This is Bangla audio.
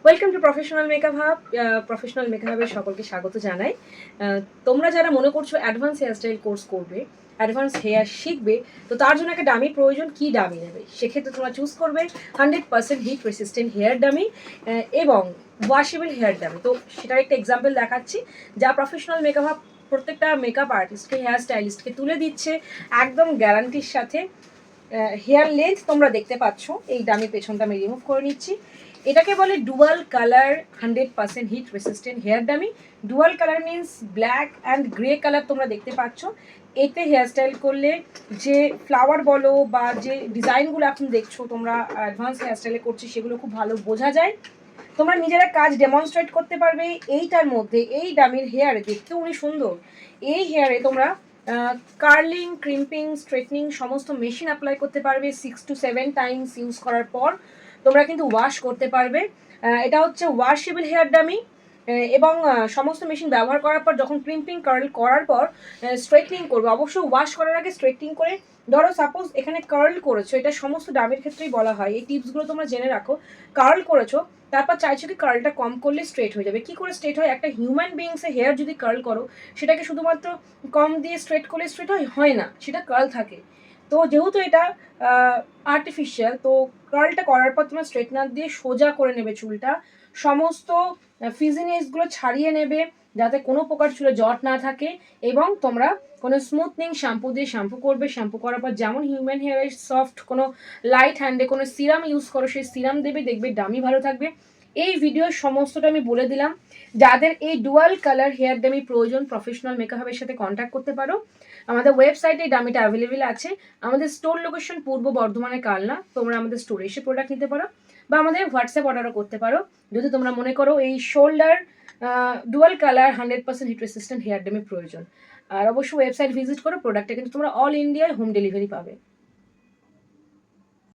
Welcome to professional makeup hub. Professional makeup হাবের সকলকে স্বাগত জানাই। তোমরা যারা মনে করছো অ্যাডভান্স হেয়ারস্টাইল কোর্স করবে, অ্যাডভান্স হেয়ার শিখবে, তো তার জন্য একটা ডামি প্রয়োজন। কি ডামি নেবে? সেক্ষেত্রে তোমরা চুজ করবে 100% হিট রেসিস্টেন্ট হেয়ার ডামি এবং ওয়াশেবল হেয়ার ডামি। তো সেটার একটা এক্সাম্পল দেখাচ্ছি, যা প্রফেশনাল মেকআপ হাব প্রত্যেকটা মেকআপ আর্টিস্টকে, হেয়ার স্টাইলিস্টকে তুলে দিচ্ছে একদম গ্যারান্টির সাথে। হেয়ার লেন্থ তোমরা দেখতে পাচ্ছ, এই ডামি পেছনটা আমি রিমুভ করে নিচ্ছি। এটাকে বলে dual colour 100% heat resistant hair dummy. Dual colour means black and grey colour তোমরা দেখতে পাচ্ছ। এতে হেয়ারস্টাইল করলে যে ফ্লাওয়ার বলো বা যে ডিজাইনগুলো এখন দেখছো তোমরা অ্যাডভান্স হেয়ারস্টাইলে করছি, সেগুলো খুব ভালো বোঝা যায়। তোমরা নিজেরা কাজ ডেমনস্ট্রেট করতে পারবে এইটার মধ্যে। এই ডামির হেয়ারে দেখতেও উনি সুন্দর। এই হেয়ারে তোমরা কার্লিং, ক্রিম্পিং, স্ট্রেটনিং সমস্ত মেশিন অ্যাপ্লাই করতে পারবে। 6 to 7 টাইমস ইউজ করার পর তোমরা কিন্তু ওয়াশ করতে পারবে। এটা হচ্ছে ওয়াশেবল হেয়ার ডামি। এবং সমস্ত মেশিন ব্যবহার করার পর যখন ক্রিম্পিং কার্ল করার পর স্ট্রেটনিং করবে, অবশ্যই ওয়াশ করার আগে স্ট্রেটনিং করে। ধরো সাপোজ এখানে কার্ল করেছো, এটা সমস্ত ডামির ক্ষেত্রেই বলা হয়, এই টিপসগুলো তোমরা জেনে রাখো। কার্ল করেছো, তারপর চাইছো কি কার্লটা কম করলে স্ট্রেট হয়ে যাবে। কি করে স্ট্রেট হয়? একটা হিউম্যান বিংসের হেয়ার যদি কার্ল করো, সেটাকে শুধুমাত্র কম দিয়ে স্ট্রেট করলে স্ট্রেট হয় না, সেটা কার্ল থাকে। তো যেহেতু এটা আর্টিফিশিয়াল, তো কার্লটা করার পর তোমরা স্ট্রেটনার দিয়ে সোজা করে নেবে চুলটা। সমস্ত ফিজিনেসগুলো ছাড়িয়ে নেবে, যাতে কোনো প্রকার চুলে জট না থাকে। এবং তোমরা কোনো স্মুথনিং শ্যাম্পু দিয়ে শ্যাম্পু করবে। শ্যাম্পু করার পর যেমন হিউম্যান হেয়ারে সফট কোনো লাইট হ্যান্ডে কোনো সিরাম ইউজ করো, সেই সিরাম দেবে, দেখবে ডামি ভালো থাকবে। এই ভিডিওর সমস্তটা আমি বলে দিলাম। যাদের এই ডুয়াল কালার হেয়ার ডামি প্রয়োজন, প্রফেশনাল মেকআপের সাথে কন্ট্যাক্ট করতে পারো। আমাদের ওয়েবসাইটে এই ডামিটা অ্যাভেলেবেল আছে। আমাদের স্টোর লোকেশন পূর্ব বর্ধমানের কালনা। তোমরা আমাদের স্টোরে এসে প্রোডাক্ট নিতে পারো বা আমাদের হোয়াটসঅ্যাপ অর্ডারও করতে পারো, যদি তোমরা মনে করো এই shoulder dual colour 100% heat resistant hair dummy প্রয়োজন। আর অবশ্যই ওয়েবসাইট ভিজিট করো, প্রোডাক্টটা কিন্তু তোমরা অল ইন্ডিয়ায় হোম ডেলিভারি পাবে।